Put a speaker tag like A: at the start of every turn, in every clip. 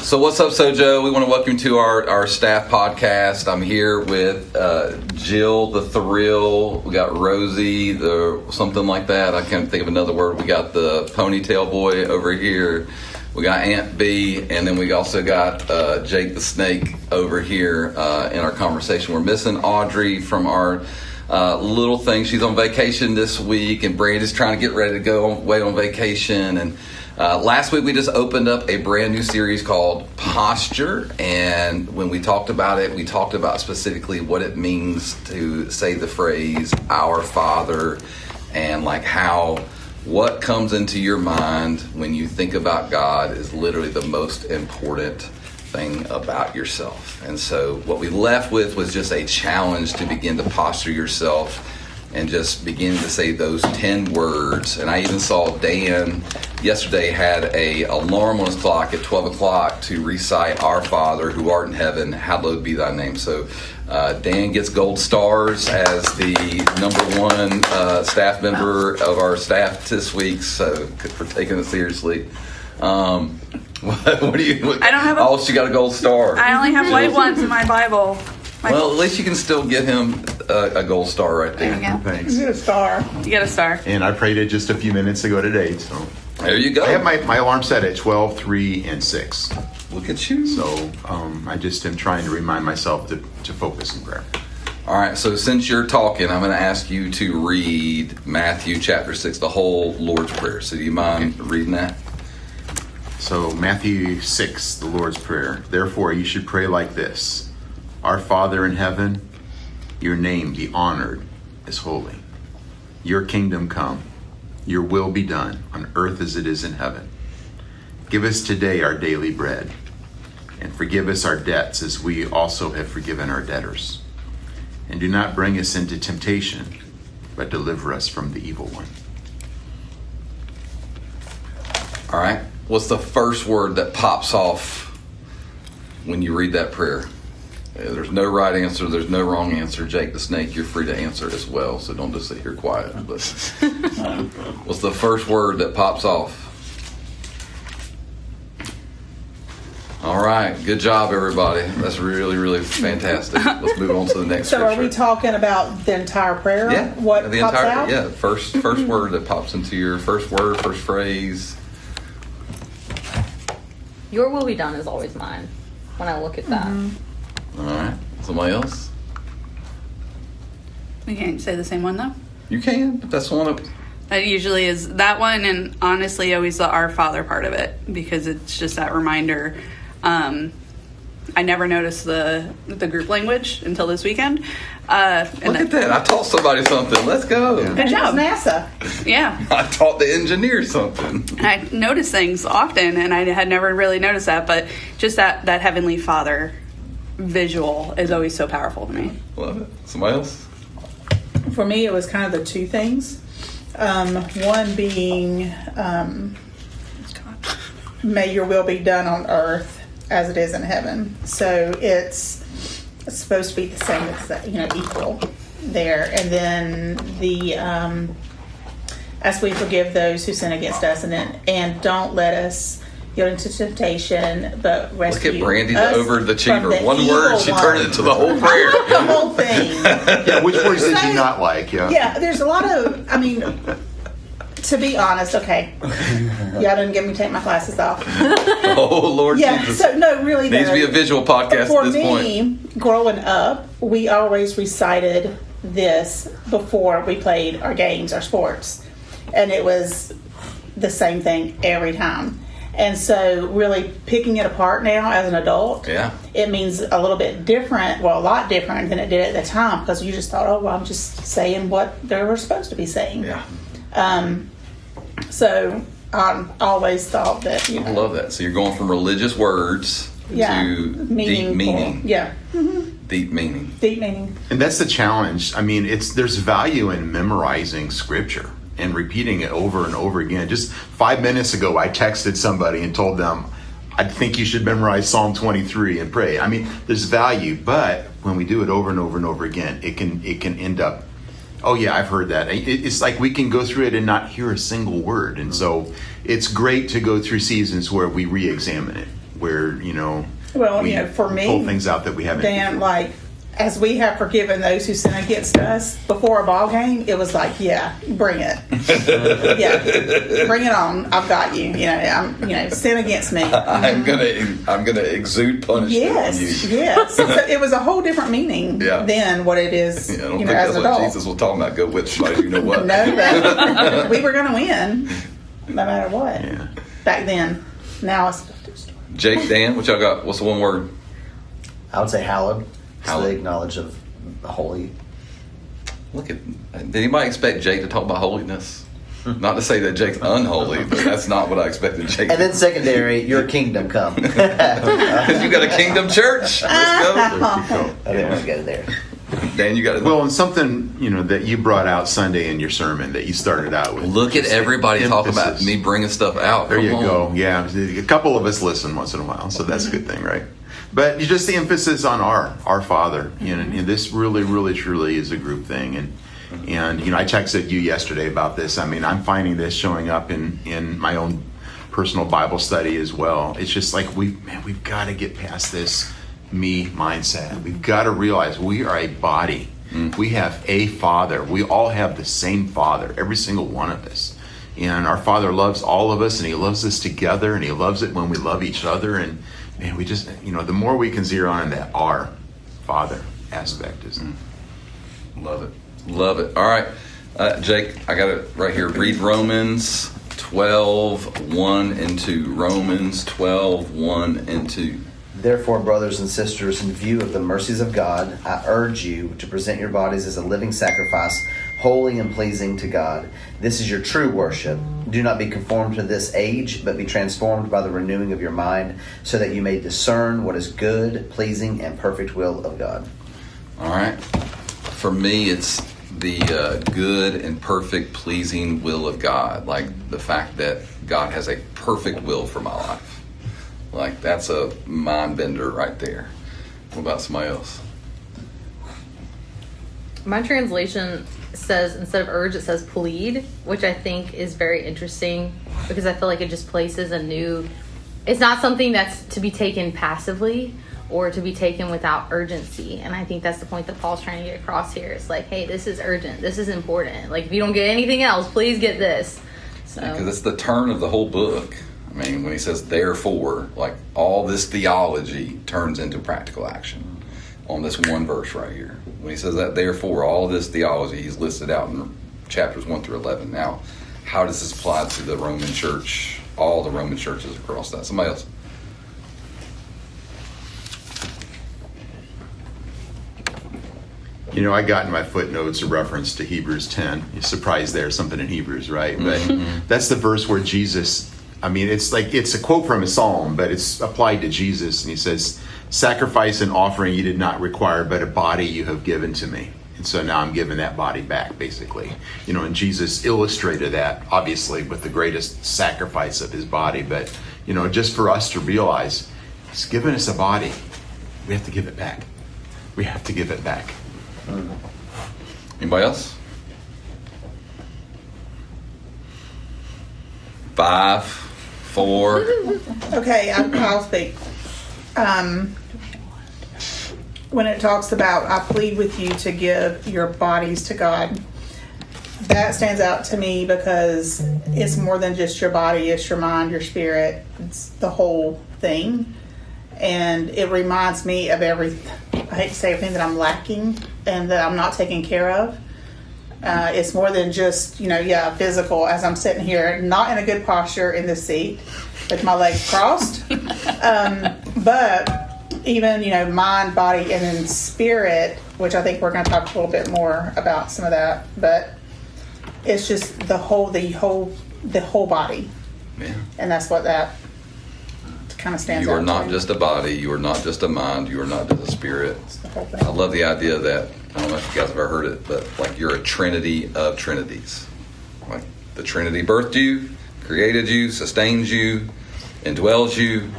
A: So what's up, SOJO? We want to welcome you to our staff podcast. I'm here with Jill, the Thrill. We got Rosie, the something like that. I can't think of another word. We got the Ponytail Boy over here. We got Aunt B, and then we also got Jake the Snake over here in our conversation. We're missing Audrey from our little thing. She's on vacation this week, and Brandy's trying to get ready to go away on vacation. And last week we just opened up a brand new series called Posture, and when we talked about it, we talked about specifically what it means to say the phrase "Our Father," and like how what comes into your mind when you think about God is literally the most important thing about yourself. And so what we left with was just a challenge to begin to posture yourself and just begin to say those 10 words. And I even saw Dan yesterday had a alarm on his clock at 12 o'clock to recite "Our Father who art in heaven, hallowed be thy name." So Dan gets gold stars as the number one staff member of our staff this week, so for taking it seriously. What do you?
B: I don't have a,
A: oh, she got a gold star.
B: I only have white ones in my Bible.
A: Well, at least you can still get him a gold star right there.
B: There you go.
C: Thanks.
B: You get a star. You get a star.
C: And I prayed it just a few minutes ago today, so
A: there you go.
C: I have my alarm set at 12, 3, and 6.
A: Look at you.
C: So I just am trying to remind myself to focus in prayer.
A: All right, so since you're talking, I'm going to ask you to read Matthew chapter 6, the whole Lord's Prayer. So do you mind reading that?
C: So Matthew 6, the Lord's Prayer. Therefore, you should pray like this. Our Father in heaven, your name be honored as holy. Your kingdom come. Your will be done on earth as it is in heaven. Give us today our daily bread, and forgive us our debts as we also have forgiven our debtors. And do not bring us into temptation, but deliver us from the evil one.
A: All right. What's the first word that pops off when you read that prayer? There's no right answer. There's no wrong answer. Jake the Snake, you're free to answer it as well, so don't just sit here quiet. But what's the first word that pops off? All right. Good job, everybody. That's really, really fantastic. Let's move on to the next
D: So
A: scripture.
D: are we talking about the entire prayer?
A: Yeah.
D: What
A: the
D: pops
A: entire,
D: out?
A: Yeah. First word that pops into your first word, first phrase.
E: Your will be done is always mine when I look at that.
A: All right. Somebody else?
B: We can't say the same one though.
A: You can. If that's one of.
B: It usually is that one, and honestly, always the Our Father part of it, because it's just that reminder. I never noticed the group language until this weekend.
A: Look at that. I taught somebody something. Let's go.
B: Good job.
D: NASA.
B: Yeah.
A: I taught the engineer something.
B: I notice things often, and I had never really noticed that, but just that Heavenly Father visual is always so powerful to me.
A: Love it. Somebody else?
D: For me, it was kind of the two things. One being, may your will be done on earth as it is in heaven. So it's supposed to be the same as equal there. And then the as we forgive those who sin against us, and don't let us get into temptation, but rescue.
A: Look at Brandy, the
D: us
A: overachiever.
D: from
A: One
D: the
A: word,
D: evil
A: she
D: one.
A: turned it into the whole prayer.
D: The whole thing.
C: Yeah, which words did you not like?
D: Yeah, there's a lot of, to be honest, okay. Y'all didn't get me to take my glasses off.
A: Oh, Lord
D: Yeah,
A: Jesus.
D: so no, really
A: Needs to be a visual podcast
D: for
A: at this
D: me, growing up, we always recited this before we played our games, our sports. And it was the same thing every time. And so really picking it apart now as an adult,
A: Yeah.
D: it means a little bit different, well, a lot different than it did at the time, because you just thought, oh, well, I'm just saying what they were supposed to be saying.
A: Yeah.
D: So I always thought that,
A: I love that. So you're going from religious words to deep
D: meaningful.
A: meaning.
D: Yeah.
A: Deep meaning.
D: Deep meaning.
C: And that's the challenge. There's value in memorizing scripture and repeating it over and over again. Just 5 minutes ago, I texted somebody and told them, I think you should memorize Psalm 23 and pray. There's value, but when we do it over and over and over again, it can end up, oh yeah, I've heard that. It's like we can go through it and not hear a single word. And so it's great to go through seasons where we re-examine it. where,
D: Well,
C: we
D: for me,
C: pull things out that we haven't
D: Dan,
C: before.
D: like, as we have forgiven those who sin against us before a ball game, it was like, yeah, bring it. Yeah, bring it on. I've got you. Sin against me.
A: I'm gonna exude punishment on you.
D: Yes. So it was a whole different meaning than what it is,
A: I don't think
D: as
A: that's
D: an
A: what
D: adult.
A: Jesus was talking about. Go with somebody, you know what?
D: No, but we were going to win no matter what.
C: Yeah.
D: Back then. Now it's
A: Jake, Dan, what y'all got? What's the one word?
F: I would say hallowed. It's
A: Hallowed.
F: the knowledge of holy.
A: Look at. Did anybody expect Jake to talk about holiness? Not to say that Jake's unholy, but that's not what I expected Jake.
F: And then secondary, your kingdom come.
A: Because you got a kingdom church. Let's go.
F: I didn't want to go there.
A: Dan, you got it.
C: Well, and something, that you brought out Sunday in your sermon that you started out with.
A: Look at
C: Just
A: everybody talk about
C: emphasis.
A: me bringing stuff out.
C: There
A: Come
C: you
A: on.
C: go. Yeah, a couple of us listen once in a while, so that's a good thing, right? But just the emphasis on our Father, and this really, really, truly is a group thing. And I texted you yesterday about this. I mean, I'm finding this showing up in my own personal Bible study as well. It's just like we've got to get past this me mindset. We've got to realize we are a body. We have a Father. We all have the same Father, every single one of us. And our Father loves all of us, and He loves us together, and He loves it when we love each other. And man, we just, the more we can zero in that our Father aspect is.
A: Love it. Love it. All right. Jake, I got it right here. Read Romans 12, 1 and 2. Romans 12, 1 and 2.
F: Therefore, brothers and sisters, in view of the mercies of God, I urge you to present your bodies as a living sacrifice, holy and pleasing to God. This is your true worship. Do not be conformed to this age, but be transformed by the renewing of your mind, so that you may discern what is good, pleasing, and perfect will of God.
A: All right. For me, it's the good and perfect, pleasing will of God. Like the fact that God has a perfect will for my life. Like that's a mind bender right there. What about somebody else?
E: My translation says, instead of urge, it says plead, which I think is very interesting because I feel like it just places a new... It's not something that's to be taken passively or to be taken without urgency. And I think that's the point that Paul's trying to get across here. It's like, hey, this is urgent. This is important. Like, if you don't get anything else, please get this. So,
A: Because it's the turn of the whole book. I mean, when he says therefore, like all this theology turns into practical action on this one verse right here. When he says that therefore, all this theology, he's listed out in chapters 1 through 11. Now, how does this apply to the Roman church, all the Roman churches across that? Somebody else?
C: I got in my footnotes a reference to Hebrews 10. You're surprised there's something in Hebrews, right? But that's the verse where Jesus, it's a quote from a psalm, but it's applied to Jesus. And he says, sacrifice and offering you did not require, but a body you have given to me. And so now I'm giving that body back, basically. And Jesus illustrated that, obviously, with the greatest sacrifice of his body. But, just for us to realize, he's given us a body. We have to give it back. We have to give it back.
A: Anybody else? 5, 4.
D: Okay, I'll speak. When it talks about, I plead with you to give your bodies to God, that stands out to me because it's more than just your body, it's your mind, your spirit, it's the whole thing. And it reminds me of I hate to say everything that I'm lacking and that I'm not taking care of. It's more than just, physical, as I'm sitting here, not in a good posture in the seat with my legs crossed. But even, mind, body, and then spirit, which I think we're going to talk a little bit more about some of that. But it's just the whole body.
A: Yeah.
D: And that's what that kind of stands out.
A: You are not
D: to.
A: just a body. You are not just a mind. You are not just a spirit.
D: It's the whole thing.
A: I love the idea that, I don't know if you guys have ever heard it, but like you're a trinity of trinities. Like the Trinity birthed you, created you, sustains you, indwells you,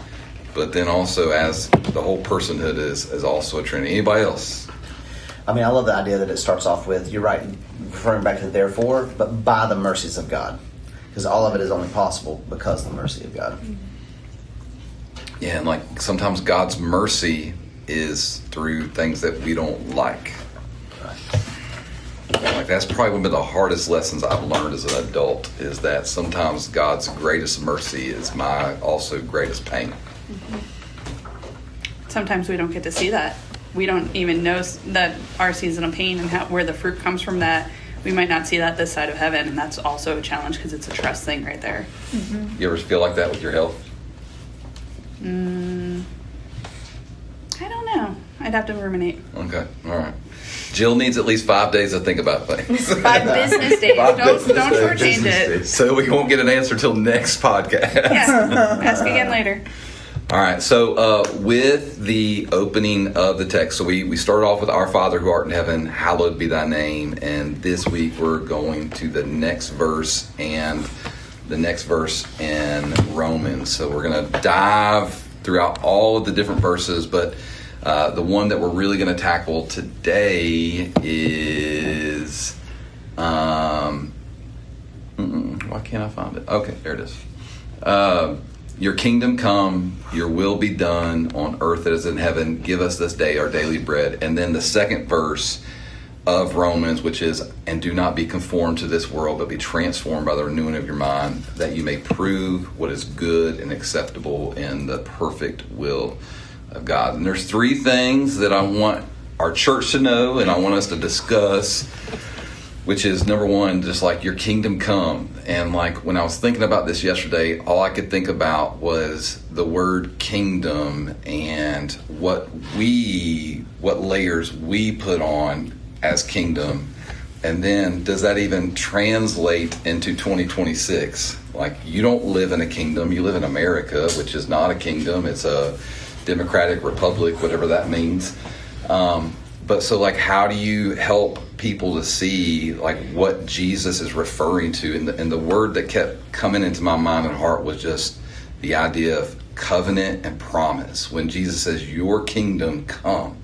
A: but then also as the whole personhood is also a trinity. Anybody else?
F: I love the idea that it starts off with, you're right, referring back to the therefore, but by the mercies of God. Because all of it is only possible because of the mercy of God.
A: Yeah, and like sometimes God's mercy is through things that we don't like. Like that's probably one of the hardest lessons I've learned as an adult, is that sometimes God's greatest mercy is my also greatest pain.
B: Sometimes we don't get to see that. We don't even know that our season of pain and where the fruit comes from that. We might not see that this side of heaven, and that's also a challenge because it's a trust thing right there.
A: You ever feel like that with your health?
B: I don't know. I'd have to ruminate.
A: Okay, all right. Jill needs at least 5 days to think about things.
B: 5 business days.
A: Five
B: Don't
A: business
B: shortchange
C: Business
B: it.
C: days.
A: So we won't get an answer till next podcast.
B: Yeah. Ask again later.
A: All right, so with the opening of the text, so we start off with Our Father who art in heaven, hallowed be thy name. And this week we're going to the next verse and the next verse in Romans. So we're going to dive throughout all of the different verses, but the one that we're really going to tackle today is... why can't I find it? Okay, there it is. Your kingdom come, your will be done on earth as in heaven. Give us this day our daily bread. And then the second verse of Romans, which is, and do not be conformed to this world, but be transformed by the renewing of your mind, that you may prove what is good and acceptable in the perfect will of God. And there's 3 things that I want our church to know and I want us to discuss, which is number 1, just like your kingdom come. And like when I was thinking about this yesterday, all I could think about was the word kingdom and what layers we put on as kingdom. And then does that even translate into 2026? Like you don't live in a kingdom, you live in America, which is not a kingdom. It's a democratic republic, whatever that means. But so like, how do you help people to see like what Jesus is referring to? And the word that kept coming into my mind and heart was just the idea of covenant and promise. When Jesus says, your kingdom come,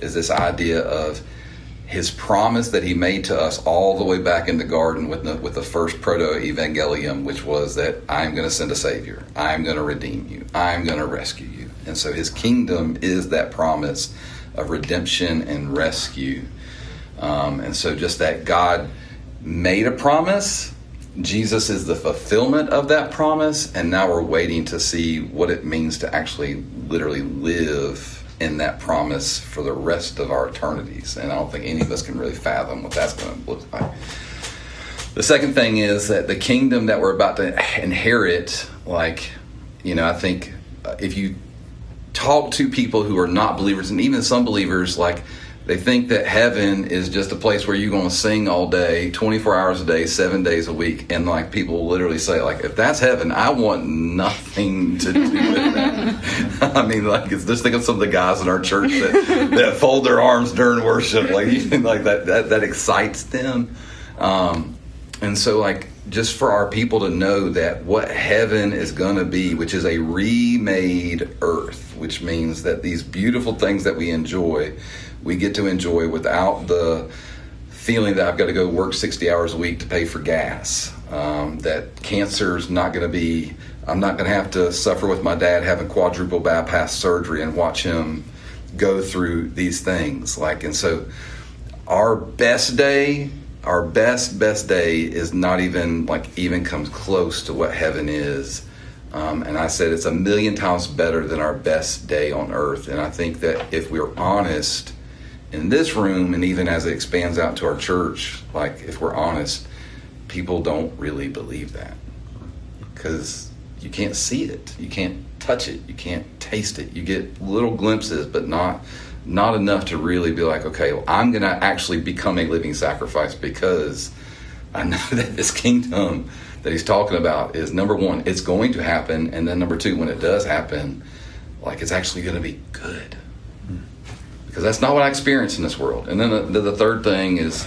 A: is this idea of his promise that he made to us all the way back in the garden with the first proto-evangelium, which was that I'm going to send a savior. I'm going to redeem you. I'm going to rescue you. And so his kingdom is that promise of redemption and rescue. And so just that God made a promise, Jesus is the fulfillment of that promise, and now we're waiting to see what it means to actually literally live in that promise for the rest of our eternities. And I don't think any of us can really fathom what that's going to look like. The second thing is that the kingdom that we're about to inherit, like, I think if you talk to people who are not believers, and even some believers, like they think that heaven is just a place where you're going to sing all day, 24 hours a day, 7 days a week. And like people literally say, like, if that's heaven, I want nothing to do with that. I mean, like, just think of some of the guys in our church that fold their arms during worship, like that excites them. And so like, just for our people to know that what heaven is going to be, which is a remade earth, which means that these beautiful things that we enjoy, we get to enjoy without the feeling that I've got to go work 60 hours a week to pay for gas. That cancer's not going to be, I'm not going to have to suffer with my dad having quadruple bypass surgery and watch him go through these things. Like, and so our best day, our best day is not even comes close to what heaven is. And I said it's 1,000,000 times better than our best day on earth. And I think that if we're honest in this room, and even as it expands out to our church, like if we're honest, people don't really believe that. Because you can't see it. You can't touch it. You can't taste it. You get little glimpses, but not enough to really be like, okay, well, I'm going to actually become a living sacrifice, because I know that this kingdom that he's talking about is, number 1, it's going to happen. And then number 2, when it does happen, like it's actually going to be good. Because that's not what I experienced in this world. And then the third thing is,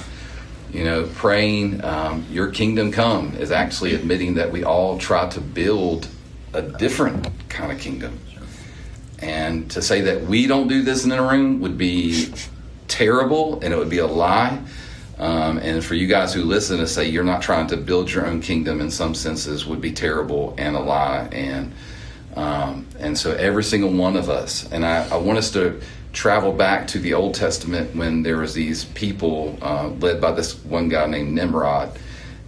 A: praying your kingdom come is actually admitting that we all try to build a different kind of kingdom. And to say that we don't do this in a room would be terrible, and it would be a lie. And for you guys who listen to say you're not trying to build your own kingdom in some senses would be terrible and a lie. And And so every single one of us, and I want us to travel back to the Old Testament when there was these people led by this one guy named Nimrod,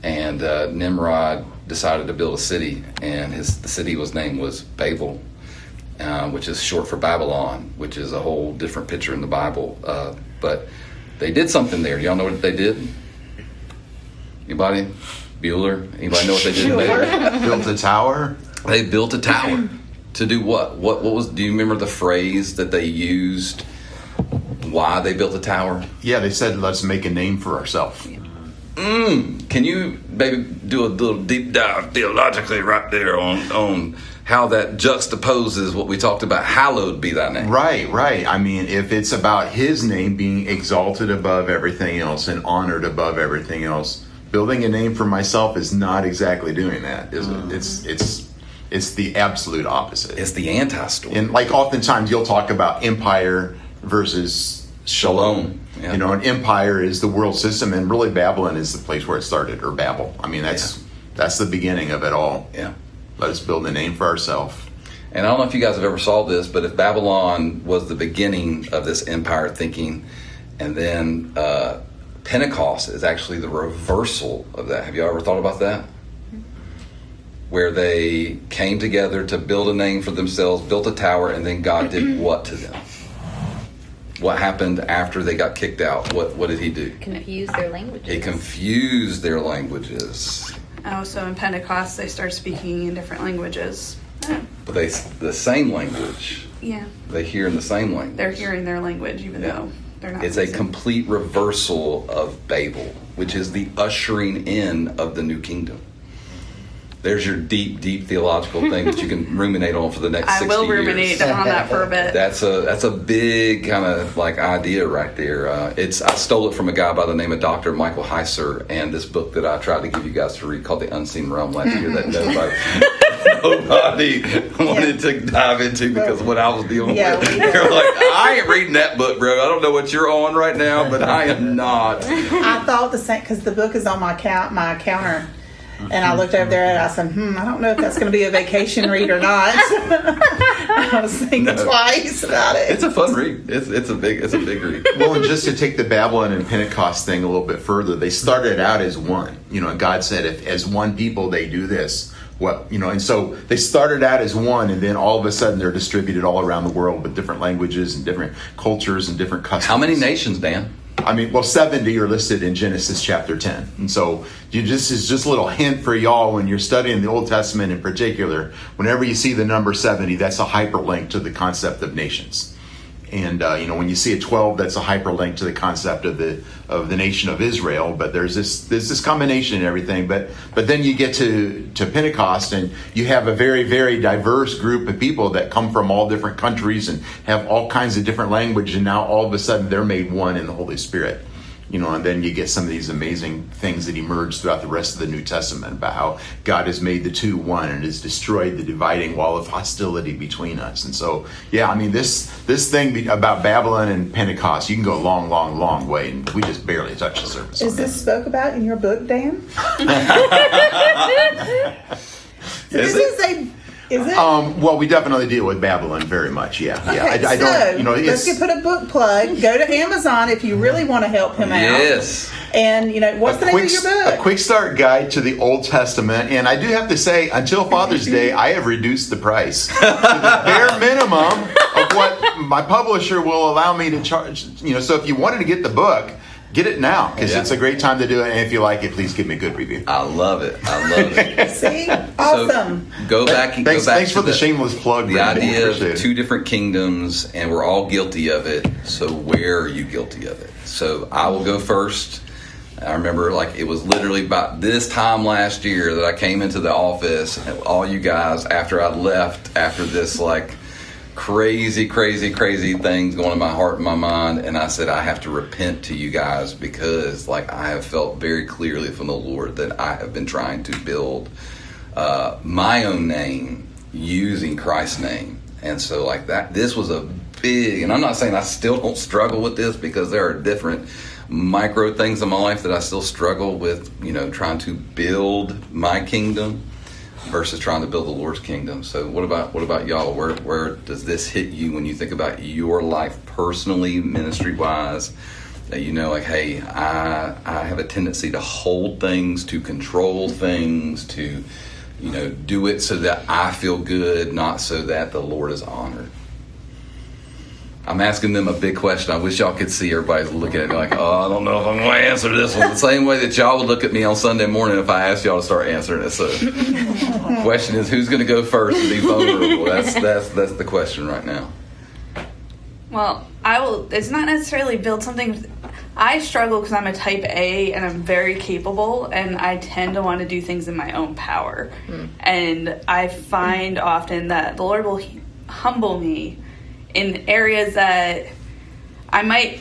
A: and Nimrod decided to build a city, and the city name was Babel, which is short for Babylon, which is a whole different picture in the Bible. But they did something there. Do y'all know what they did? Anybody? Bueller? Anybody know what they did there?
C: Built a tower.
A: They built a tower. To do what? What was? Do you remember the phrase that they used? Why they built a tower?
C: Yeah, they said, let's make a name for ourselves.
A: Can you maybe do a little deep dive theologically right there on how that juxtaposes what we talked about? Hallowed be thy name.
C: Right. I mean, if it's about his name being exalted above everything else and honored above everything else, building a name for myself is not exactly doing that, is it? It's the absolute opposite.
A: It's the anti-story.
C: And like oftentimes you'll talk about empire versus shalom.
A: Yeah.
C: You know, an empire is the world system, and really Babylon is the place where it started, or Babel. I mean, that's the beginning of it all.
A: Yeah.
C: Let us build a name for ourselves.
A: And I don't know if you guys have ever saw this, but if Babylon was the beginning of this empire thinking, and then Pentecost is actually the reversal of that. Have you ever thought about that? Where they came together to build a name for themselves, built a tower, and then God did what to them? What happened after they got kicked out? What did he do?
E: Confuse their languages.
A: He confused their languages.
B: Oh, so in Pentecost they start speaking in different languages.
A: But the same language.
B: Yeah,
A: They hear in the same language.
B: they're hearing their language even though they're not.
A: It's a
B: listening.
A: complete reversal of Babel, which is the ushering in of the new kingdom. There's your deep, deep theological thing that you can ruminate on for the next 60
B: I will
A: years.
B: ruminate on that for a bit.
A: That's a big kind of like idea right there. I stole it from a guy by the name of Dr. Michael Heiser, and this book that I tried to give you guys to read called The Unseen Realm last year that nobody wanted to dive into because of what I was dealing with. They're like, I ain't reading that book, bro. I don't know what you're on right now, but I am not.
D: I thought the same because the book is on my counter. And I looked over there and I said, I don't know if that's going to be a vacation read or not. I was thinking twice about it.
A: It's a fun read. It's a big read.
C: Well, and just to take the Babylon and Pentecost thing a little bit further, they started out as one. You know, and God said, if as one people they do this, and so they started out as one, and then all of a sudden they're distributed all around the world with different languages and different cultures and different customs.
A: How many nations, Dan?
C: 70 are listed in Genesis chapter 10. And so is just a little hint for y'all when you're studying the Old Testament in particular. Whenever you see the number 70, that's a hyperlink to the concept of nations. And when you see a 12, that's a hyperlink to the concept of the nation of Israel. But there's this combination and everything. But then you get to Pentecost, and you have a very, very diverse group of people that come from all different countries and have all kinds of different language. And now all of a sudden they're made one in the Holy Spirit. And then you get some of these amazing things that emerge throughout the rest of the New Testament about how God has made the two one and has destroyed the dividing wall of hostility between us. And so, this thing about Babylon and Pentecost, you can go a long, long, long way, and we just barely touched the surface.
D: Is this spoke about in your book, Dan? Is it?
C: Well, we definitely deal with Babylon very much. Yeah.
D: Okay,
C: I don't.
D: Let's put a book plug. Go to Amazon if you really want to help him out.
A: Yes.
D: And what's the name of your book?
C: A quick start guide to the Old Testament. And I do have to say, until Father's Day, I have reduced the price to the bare minimum of what my publisher will allow me to charge. So if you wanted to get the book, get it now, because it's a great time to do it. And if you like it, please give me a good review.
A: I love it.
D: See? Awesome.
A: So go back
C: Thanks for the shameless plug.
A: The
C: Randy.
A: idea of
C: Appreciate it.
A: two different kingdoms, and we're all guilty of it. So where are you guilty of it? So I will go first. I remember it was literally about this time last year that I came into the office, and all you guys, after I left, after this crazy things going in my heart and my mind, and I said I have to repent to you guys because I have felt very clearly from the Lord that I have been trying to build my own name using Christ's name. And so this was a big, and I'm not saying I still don't struggle with this, because there are different micro things in my life that I still struggle with, trying to build my kingdom. versus trying to build the Lord's kingdom. So what about y'all? Where does this hit you when you think about your life personally, ministry wise? That you know, like, hey, I have a tendency to hold things, to control things, to, you know, do it so that I feel good, not so that the Lord is honored. I'm asking them a big question. I wish y'all could see everybody's looking at me like, oh, I don't know if I'm going to answer this one. The same way that y'all would look at me on Sunday morning if I asked y'all to start answering it. So the question is, who's going to go first and be vulnerable? That's the question right now.
B: Well, it's not necessarily build something. I struggle because I'm a type A and I'm very capable, and I tend to want to do things in my own power. And I find often that the Lord will humble me in areas that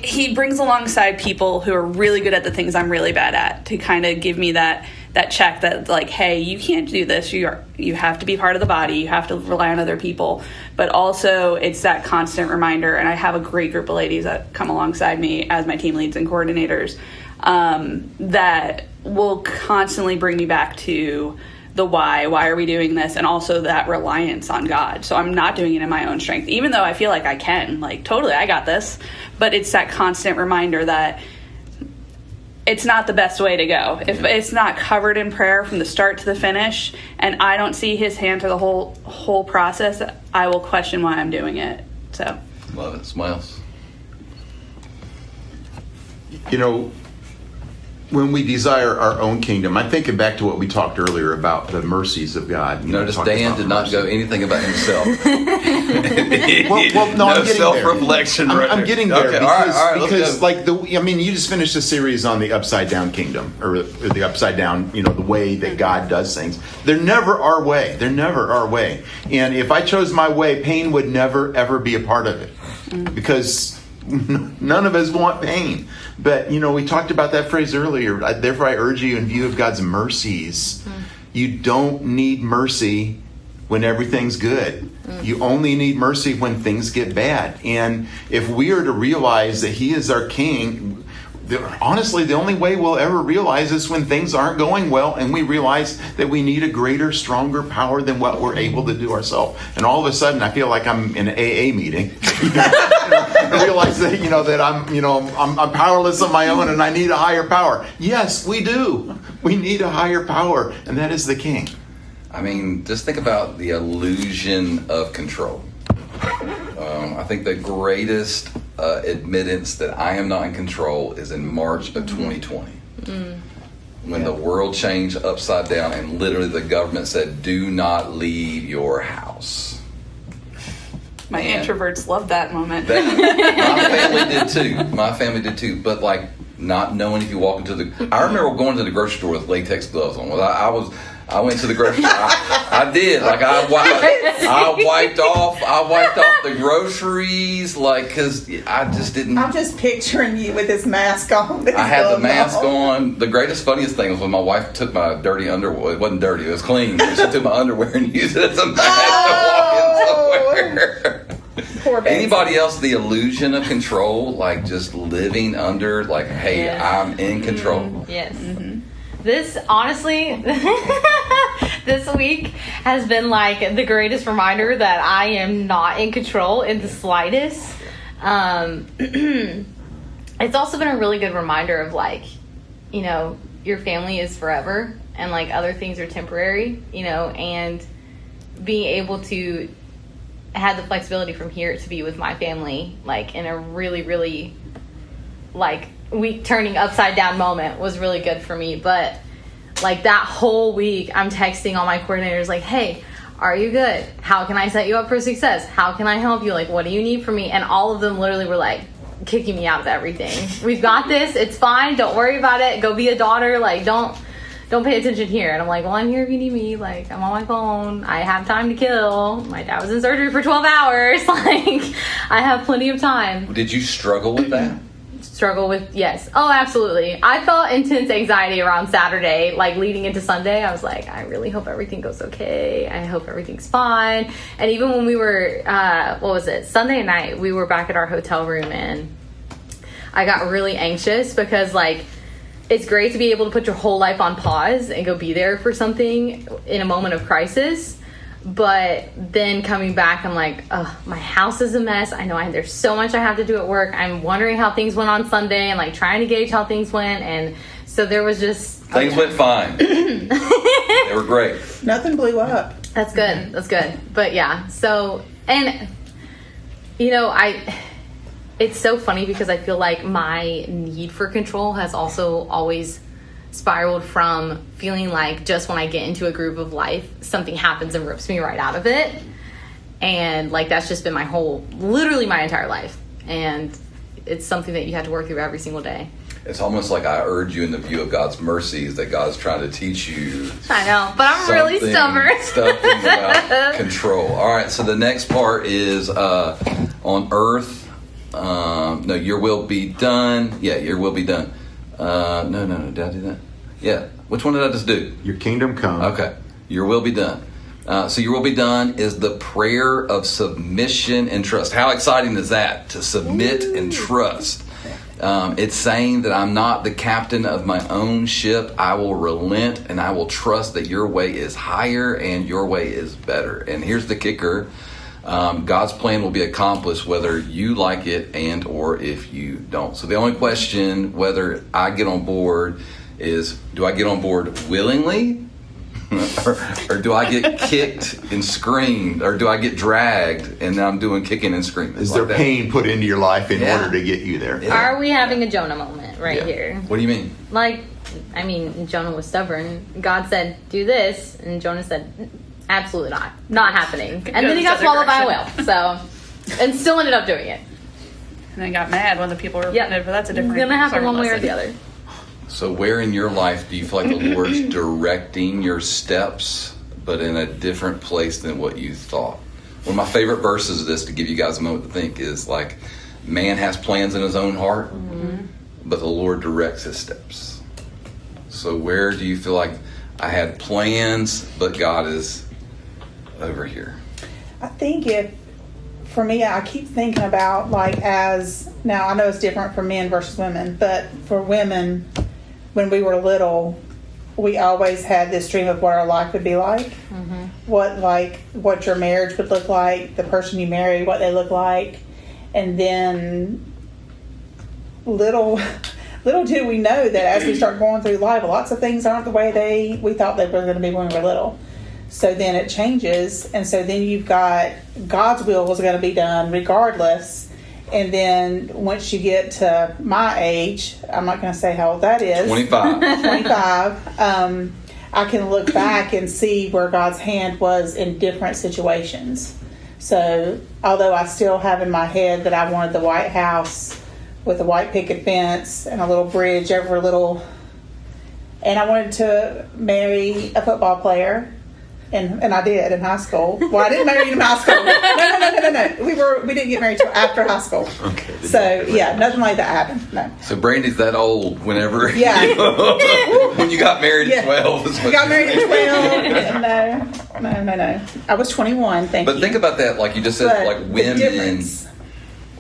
B: he brings alongside people who are really good at the things I'm really bad at, to kind of give me that check that, like, hey, you can't do this. You have to be part of the body. You have to rely on other people. But also it's that constant reminder, and I have a great group of ladies that come alongside me as my team leads and coordinators, that will constantly bring me back to the why are we doing this, and also that reliance on God. So I'm not doing it in my own strength, even though I feel like I can, like, totally, I got this. But it's that constant reminder that it's not the best way to go. If it's not covered in prayer from the start to the finish, and I don't see his hand through the whole process, I will question why I'm doing it. So
A: Love it. Smiles.
C: You know, when we desire our own kingdom, I'm thinking back to what we talked earlier about the mercies of God.
A: Notice Dan did not go anything about himself.
C: well, no, I'm getting
A: self-reflection.
C: there. I'm getting there.
A: Okay,
C: because,
A: all right,
C: because like you just finished a series on the upside down kingdom, or the upside down, the way that God does things. They're never our way. They're never our way. And if I chose my way, pain would never ever be a part of it, because none of us want pain. But, we talked about that phrase earlier. Therefore, I urge you, in view of God's mercies, you don't need mercy when everything's good. You only need mercy when things get bad. And if we are to realize that he is our king, honestly, the only way we'll ever realize is when things aren't going well, and we realize that we need a greater, stronger power than what we're able to do ourselves. And all of a sudden, I feel like I'm in an AA meeting. I realize that that I'm powerless on my own, and I need a higher power. Yes, we do. We need a higher power, and that is the King.
A: I mean, just think about the illusion of control. I think the greatest admittance that I am not in control is in March of 2020. When the world changed upside down, and literally the government said, do not leave your house.
B: my introverts love that moment.
A: My family did too. But like, not knowing if you walk into the... I remember going to the grocery store with latex gloves on. I went to the grocery store. I did. Like, I wiped off the groceries, like, because I just didn't...
D: I'm just picturing you with this mask on.
A: I had the mask on. The greatest, funniest thing was when my wife took my dirty underwear. It wasn't dirty. It was clean. She took my underwear and used it as a mask to walk in somewhere.
D: Poor baby.
A: Anybody else, the illusion of control, like just living under, like, hey,
E: Yes.
A: I'm in control.
E: Yes. This, honestly, this week has been like the greatest reminder that I am not in control in the slightest. It's also been a really good reminder of, like, your family is forever, and like other things are temporary, and being able to have the flexibility from here to be with my family, like in a really, really, like, week turning upside down moment was really good for me. But like that whole week, I'm texting all my coordinators like, hey, are you good? How can I set you up for success? How can I help you? Like, what do you need from me? And all of them literally were like kicking me out of everything. We've got this. It's fine. Don't worry about it. Go be a daughter. Like, don't pay attention here. And I'm like, well, I'm here if you need me. Like, I'm on my phone. I have time to kill. My dad was in surgery for 12 hours. Like, I have plenty of time.
A: Did you struggle with that?
E: Struggle with, yes. Oh, absolutely. I felt intense anxiety around Saturday, like leading into Sunday. I was like, I really hope everything goes okay. I hope everything's fine. And even when we were, Sunday night, we were back at our hotel room, and I got really anxious because, like, it's great to be able to put your whole life on pause and go be there for something in a moment of crisis. But then coming back, I'm like, oh, my house is a mess. I know there's so much I have to do at work. I'm wondering how things went on Sunday and like trying to gauge how things went. And so there was just...
A: Things went fine. They were great.
D: Nothing blew up.
E: That's good. That's good. But yeah, so, and, you know, it's so funny because I feel like my need for control has also always spiraled from feeling like just when I get into a groove of life, something happens and rips me right out of it. And like, that's just been literally my entire life. And it's something that you have to work through every single day.
A: It's almost like I urge you in the view of God's mercies that God's trying to teach you.
E: I know, but I'm really stubborn.
A: Something about control. All right, so the next part is on earth. No, your will be done. Yeah, your will be done. No. Did I do that? Yeah. Which one did I just do?
C: Your kingdom come.
A: Okay. Your will be done. So your will be done is the prayer of submission and trust. How exciting is that? To submit and trust. It's saying that I'm not the captain of my own ship. I will relent and I will trust that your way is higher and your way is better. And here's the kicker. God's plan will be accomplished whether you like it and or if you don't. So the only question whether I get on board is, do I get on board willingly? or do I get kicked and screamed? Or do I get dragged and now I'm doing kicking and screaming?
C: Is there pain put into your life in
A: Yeah.
C: order to get you there?
A: Yeah.
E: Are we having a Jonah moment right here?
A: What do you mean?
E: Like, I mean, Jonah was stubborn. God said, do this. And Jonah said, absolutely not. Not happening. And then he got swallowed by a whale. So, and still ended up doing it.
B: And then got mad when the people were offended, but that's a different
E: It's going to happen
B: sermon
E: one way or
B: lesson.
E: the other.
A: So where in your life do you feel like the Lord's directing your steps, but in a different place than what you thought? One of my favorite verses of this, to give you guys a moment to think, is like, man has plans in his own heart, but the Lord directs his steps. So where do you feel like I had plans, but God is over here?
D: I think for me, I keep thinking about now I know it's different for men versus women, but for women, when we were little, we always had this dream of what our life would be like, what your marriage would look like, the person you marry, what they look like, and then little do we know that as we start going through life, lots of things aren't the way we thought they were going to be when we were little. So then it changes, and so then you've got God's will was going to be done regardless. And then once you get to my age, I'm not going to say how old that is.
A: 25.
D: 25. I can look back and see where God's hand was in different situations. So although I still have in my head that I wanted the White House with a white picket fence and a little bridge over and I wanted to marry a football player. And I did in high school. Well, I didn't marry him in high school. No. We didn't get married till after high school.
C: Okay.
D: So yeah, nothing like that happened. No.
A: So Brandy's that old whenever
D: Yeah.
A: when you got married at 12. Is
D: I
A: what
D: got
A: you
D: married
A: mean.
D: at 12. No. I was 21. Thank you.
A: But think about that, like you just said,
D: But
A: like
D: the
A: women,
D: difference.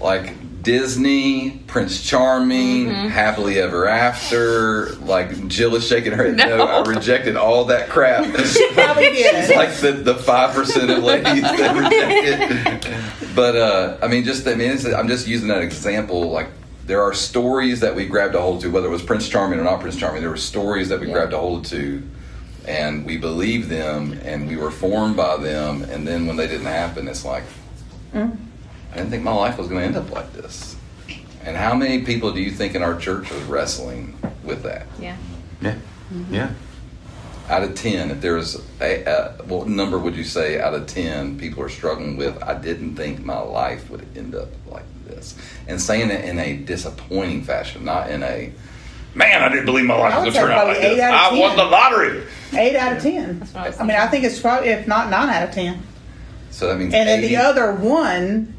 A: like Disney, Prince Charming, Happily Ever After. Like Jill is shaking her head. No, I rejected all that crap.
D: Probably did.
A: It's like the 5% of ladies that reject it. But I'm just using that example. Like there are stories that we grabbed a hold to, whether it was Prince Charming or not Prince Charming. There were stories that we grabbed a hold to, and we believed them, and we were formed by them. And then when they didn't happen, it's like, I didn't think my life was going to end up like this. And how many people do you think in our church was wrestling with that?
E: Yeah.
C: Yeah.
A: Out of 10, if there's what number would you say out of 10 people are struggling with, I didn't think my life would end up like this? And saying it in a disappointing fashion, not in a, man, I didn't believe my life
D: I
A: was
D: would
A: going to
D: say
A: turn out like
D: probably
A: this.
D: 8 out of
A: I won
D: 10.
A: the lottery.
D: 8 out of 10.
E: That's what I was
D: I think it's probably, if not 9 out of 10.
A: So that means
D: And then
A: 80.
D: the other one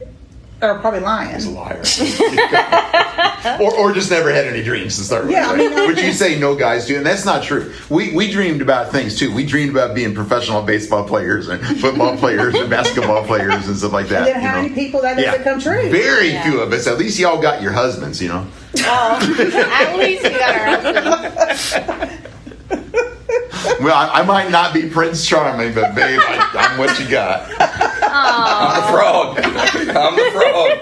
D: are probably lying.
C: He's a liar. or just never had any dreams to start with.
D: Yeah, I mean,
C: which you say no guys do, and that's not true. We dreamed about things too. We dreamed about being professional baseball players and football players and basketball players and stuff like that.
D: And then how many people that doesn't come true?
C: Very few of us. At least y'all got your husbands,
E: Oh, at least we got our husbands.
C: Well, I might not be Prince Charming, but babe, I'm what you got.
A: I'm the frog. I'm the frog.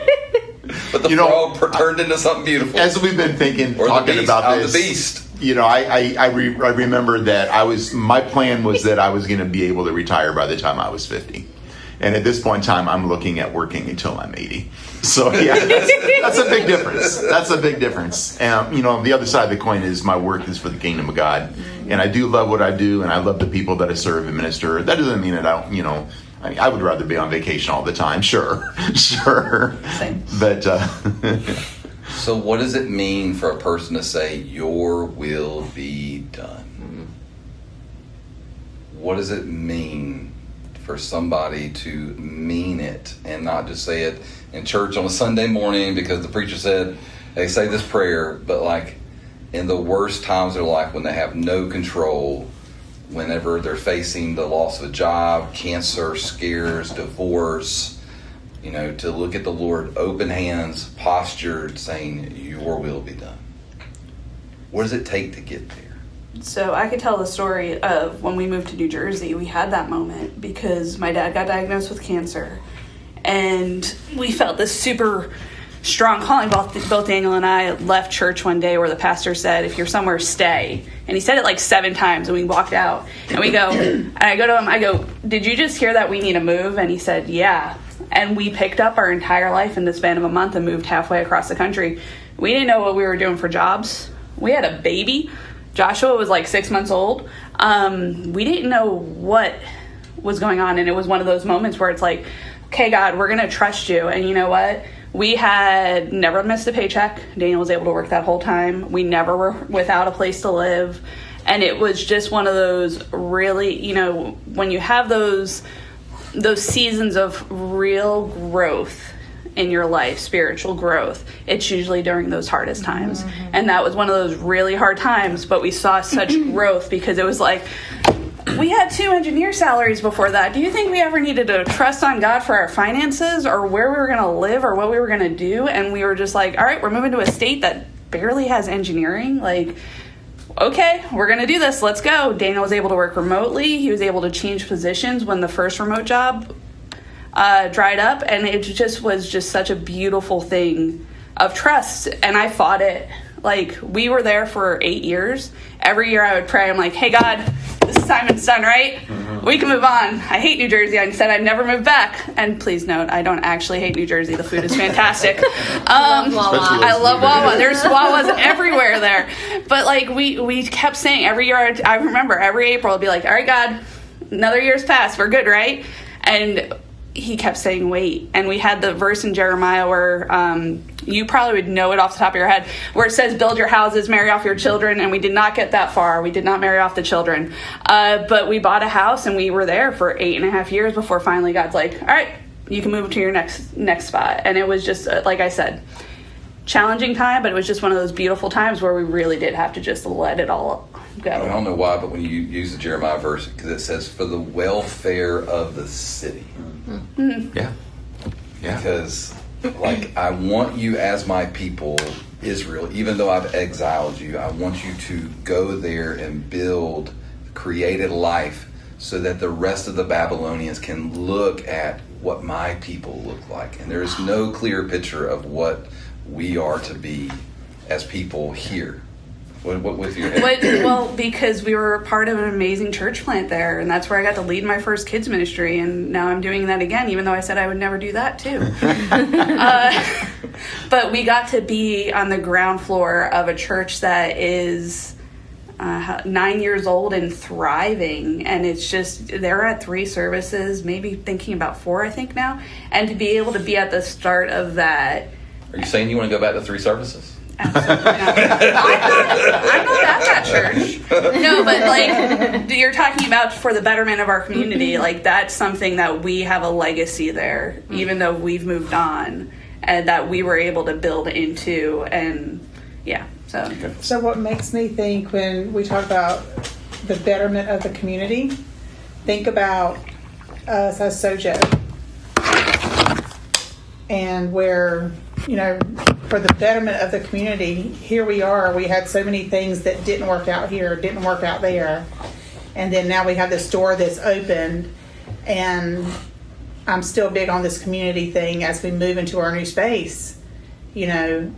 A: But the frog turned into something beautiful.
C: As we've been thinking,
A: Or
C: talking
A: the beast.
C: about
A: I'm
C: this,
A: the beast.
C: I remember that my plan was that I was going to be able to retire by the time I was 50. And at this point in time, I'm looking at working until I'm 80. So yeah, that's a big difference. That's a big difference. And the other side of the coin is my work is for the kingdom of God, and I do love what I do, and I love the people that I serve and minister. That doesn't mean that I would rather be on vacation all the time. Sure.
B: Same.
C: But
A: So what does it mean for a person to say, your will be done? What does it mean for somebody to mean it and not just say it in church on a Sunday morning because the preacher said, they say this prayer, but like in the worst times of their life when they have no control, whenever they're facing the loss of a job, cancer, scares, divorce, to look at the Lord, open hands, postured, saying, your will be done. What does it take to get there?
B: So I could tell the story of when we moved to New Jersey. We had that moment because my dad got diagnosed with cancer, and we felt this super strong calling. Both Daniel and I left church one day where the pastor said, if you're somewhere, stay. And he said it like 7 times, and we walked out. And we go, and I go to him, I go, did you just hear that we need to move? And he said, yeah. And we picked up our entire life in the span of a month and moved halfway across the country. We didn't know what we were doing for jobs. We had a baby. Joshua was like 6 months old. We didn't know what was going on. And it was one of those moments where it's like, okay, God, we're going to trust you. And you know what? We had never missed a paycheck. Daniel was able to work that whole time. We never were without a place to live. And it was just one of those really, when you have those seasons of real growth in your life, spiritual growth, it's usually during those hardest times. Mm-hmm. And that was one of those really hard times, but we saw such growth because it was like, we had 2 engineer salaries before that. Do you think we ever needed to trust on God for our finances or where we were going to live or what we were going to do? And we were just like, all right, we're moving to a state that barely has engineering. Like, okay, we're going to do this. Let's go. Daniel was able to work remotely. He was able to change positions when the first remote job dried up. And it just was just such a beautiful thing of trust. And I fought it. Like, we were there for 8 years. Every year I would pray. I'm like, hey, God, this is Simon's son, right? Mm-hmm. We can move on. I hate New Jersey. I said I'd never move back. And please note, I don't actually hate New Jersey. The food is fantastic. I love Wawa. There's Wawas everywhere there. But, like, we kept saying every year, I remember every April, I'd be like, all right, God, another year's passed. We're good, right? And he kept saying, wait. And we had the verse in Jeremiah where you probably would know it off the top of your head, where it says, build your houses, marry off your children. And we did not get that far. We did not marry off the children. But we bought a house and we were there for 8.5 years before finally God's like, all right, you can move to your next spot. And it was just, like I said, challenging time, but it was just one of those beautiful times where we really did have to just let it all go.
A: I don't know why, but when you use the Jeremiah verse, because it says, for the welfare of the city.
B: Mm-hmm.
C: Yeah.
A: Because, like, I want you as my people, Israel, even though I've exiled you, I want you to go there and build, created life so that the rest of the Babylonians can look at what my people look like. And there is no clear picture of what we are to be as people here. What with your head?
B: Well, because we were part of an amazing church plant there, and that's where I got to lead my first kids ministry, and now I'm doing that again, even though I said I would never do that too. But we got to be on the ground floor of a church that is 9 years old and thriving, and it's just, they're at 3 services, maybe thinking about 4, I think now, and to be able to be at the start of that.
A: Are you saying you want to go back to 3 services?
B: Absolutely not. I'm not at that church. No, but like you're talking about for the betterment of our community, like that's something that we have a legacy there, even though we've moved on. and that we were able to build into. And yeah,
D: So what makes me think when we talk about the betterment of the community, think about us as SOJO, and where, for the betterment of the community, here we are. We had so many things that didn't work out here, didn't work out there. And then now we have this door that's opened, and I'm still big on this community thing as we move into our new space. It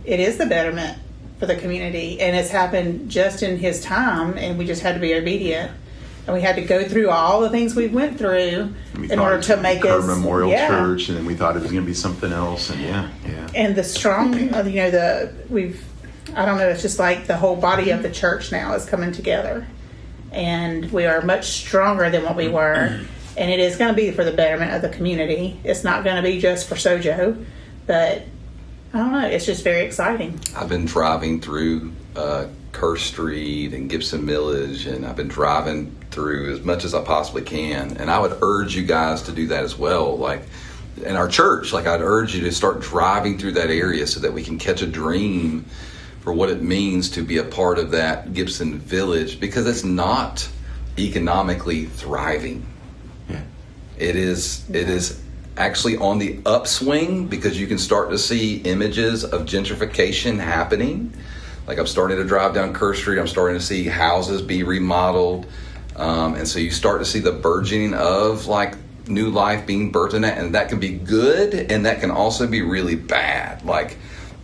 D: is the betterment for the community, and it's happened just in his time, and we just had to be obedient. And we had to go through all the things we went through in order to make us
C: Memorial Church, and then we thought it was going to be something else, and yeah.
D: And the strong, I don't know, it's just like the whole body of the church now is coming together, and we are much stronger than what we were. And it is going to be for the betterment of the community. It's not going to be just for SOJO, but I don't know. It's just very exciting.
A: I've been driving through Kerr Street and Gibson Village, and I've been driving through as much as I possibly can. And I would urge you guys to do that as well. Like in our church, I'd urge you to start driving through that area so that we can catch a dream for what it means to be a part of that Gibson Village, because it's not economically thriving.
C: Yeah.
A: It is actually on the upswing, because you can start to see images of gentrification happening. Like I'm starting to drive down Kerr Street, I'm starting to see houses be remodeled. And so you start to see the burgeoning of new life being birthed in that. And that can be good, and that can also be really bad.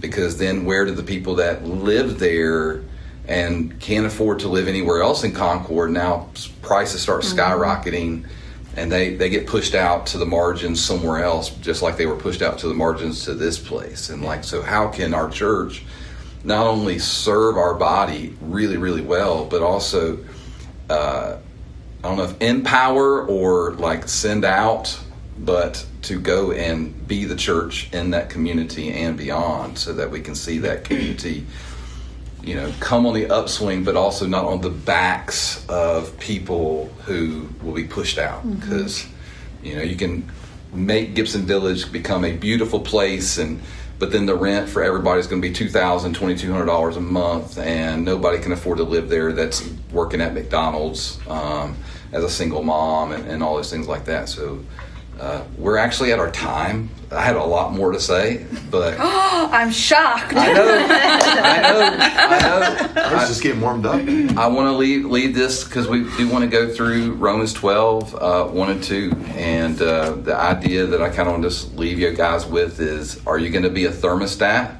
A: Because then where do the people that live there and can't afford to live anywhere else in Concord, now prices start skyrocketing, and they get pushed out to the margins somewhere else, just like they were pushed out to the margins to this place. And so how can our church not only serve our body really, really well, but also, I don't know if empower or send out, but to go and be the church in that community and beyond, so that we can see that community, come on the upswing, but also not on the backs of people who will be pushed out. Because, you can make Gibson Village become a beautiful place, but then the rent for everybody is going to be $2,000, $2,200 a month, and nobody can afford to live there that's working at McDonald's as a single mom and all those things like that. So we're actually at our time. I had a lot more to say, but
B: I'm shocked.
A: I know.
C: I was just getting warmed up.
A: I want to lead this because we do want to go through Romans 12, 1 and 2. And the idea that I kind of want to just leave you guys with is, are you going to be a thermostat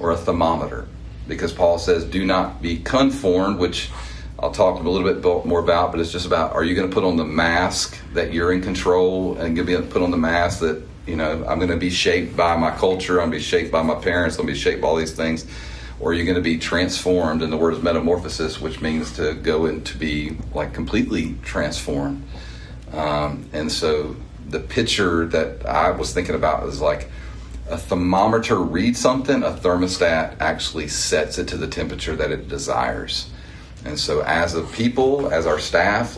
A: or a thermometer? Because Paul says, do not be conformed, which I'll talk a little bit more about, but it's just about, are you going to put on the mask that you're in control, and going to put on the mask that, I'm going to be shaped by my culture, I'm going to be shaped by my parents, I'm going to be shaped by all these things? Or are you going to be transformed? And the word is metamorphosis, which means to go and to be completely transformed. And so the picture that I was thinking about is a thermometer reads something, a thermostat actually sets it to the temperature that it desires. And so as a people, as our staff,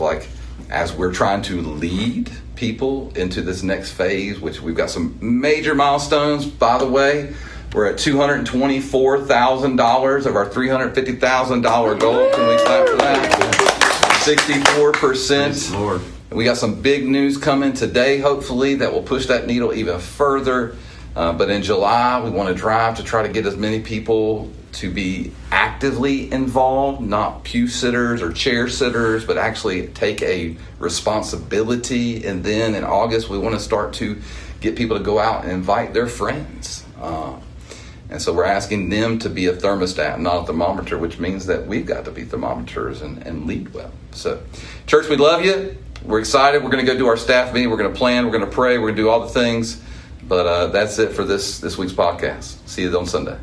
A: as we're trying to lead people into this next phase, which we've got some major milestones, by the way. We're at $224,000 of our $350,000 goal. Can we clap for that? 64%.
C: Praise the Lord.
A: We got some big news coming today, hopefully, that will push that needle even further. But in July, we want to drive to try to get as many people to be actively involved, not pew sitters or chair sitters, but actually take a responsibility. And then in August, we want to start to get people to go out and invite their friends. And so we're asking them to be a thermostat, not a thermometer, which means that we've got to be thermometers and lead well. So, church, we love you. We're excited. We're going to go do our staff meeting. We're going to plan. We're going to pray. We're going to do all the things. But that's it for this week's podcast. See you on Sunday.